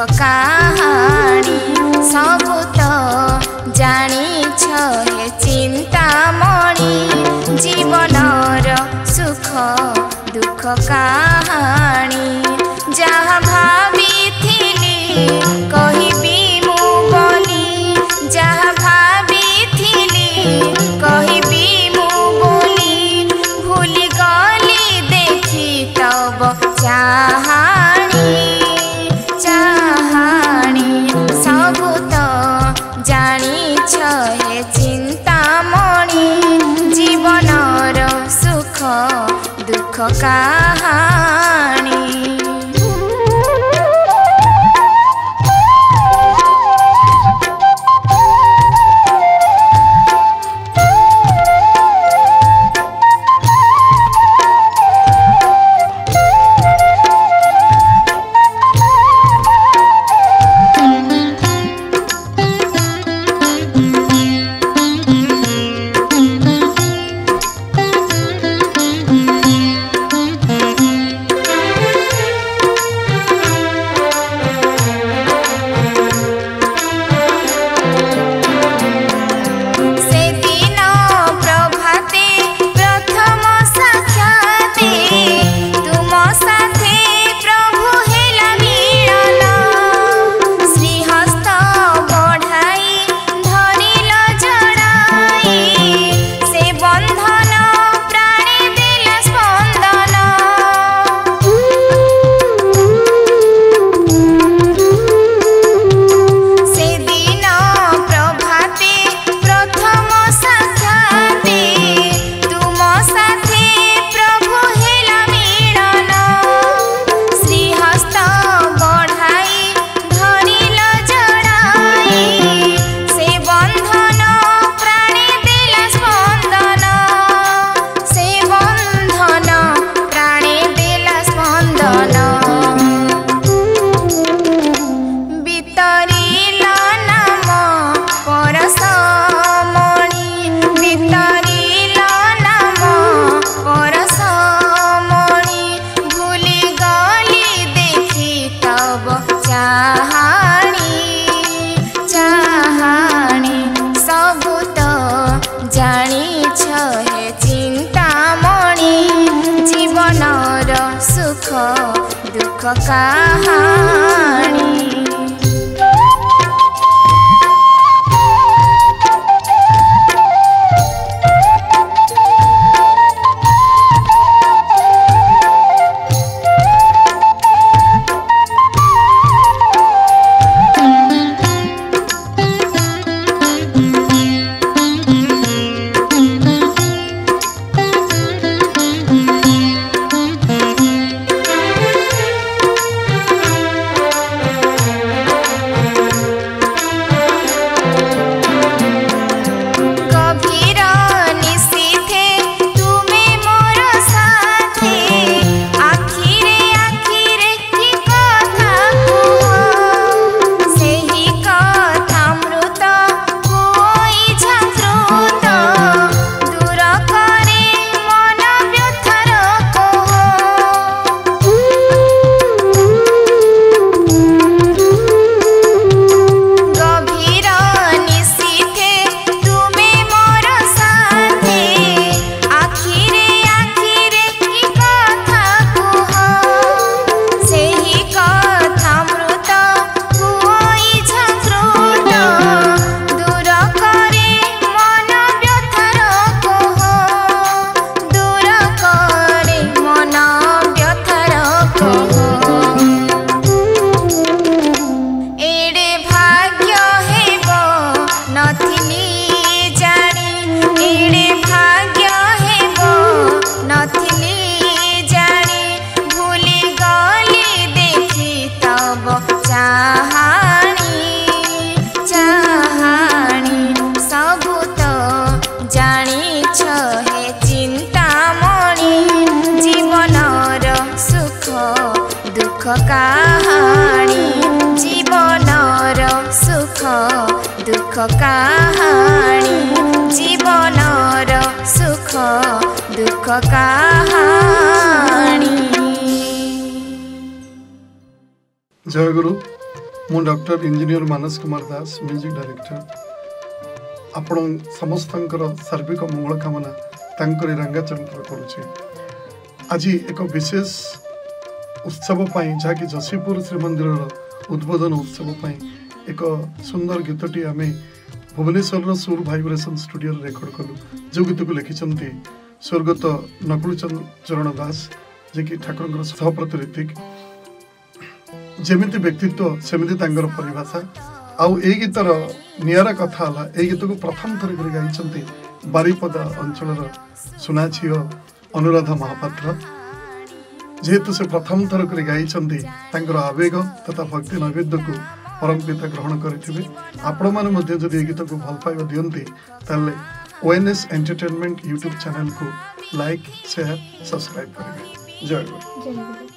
कहानी सबु तो जानिछ हे चिंतामणि जीवनर सुख दुख कहानी जहाँ भाविथिली कहिबी मु बोली जहाँ भाविथिली कहिबी मु बोली भूली गली देखी तब चाहानी सबु तो जानिछ हे चिंतामणि जीवनर सुख दुख कहानी। दुख कहानी। कहानी जीवनर सुख दुख कहानी जीवनर सुख दुख कहानी। जय गुरु। मु डॉक्टर इंजीनियर मानस कुमार दास म्यूजिक डायरेक्टर आपण समस्त सार्विक मंगल कामना तांकरी रंगाचरण करुचे। आज एक विशेष उत्सव जहाँकि जशीपुर श्रीमंदिर उद्बोधन उत्सव एक सुंदर गीतटी आम भुवनेश्वर सुर भाइब्रेशन स्टूडियो रेकर्ड कलु। जो गीत को लिखिं स्वर्गत नकुल चरण दास जे कि ठाकुर सहप्रति ऋतिक जमिति व्यक्तित्व सेमिति तांगर परिभाषा आउ ए गीतर नियारा कथा हला। ए गीत को प्रथम थर कर गाइछन्ती बारिपदा अंचल सुना झील अनुराधा महापात्र। जेहेतु से प्रथम थर कर गाइछन्ती तांकर आवेग तथा भक्ति नैवेद्य को परम पिता ग्रहण करथिबे। आपण माने मध्ये जदि ए गीत को भल पाइबा दियंती ताले ओएनएस एंटरटेनमेंट यूट्यूब चैनल को लाइक शेयर सब्सक्राइब करेंगे। जय गुरु।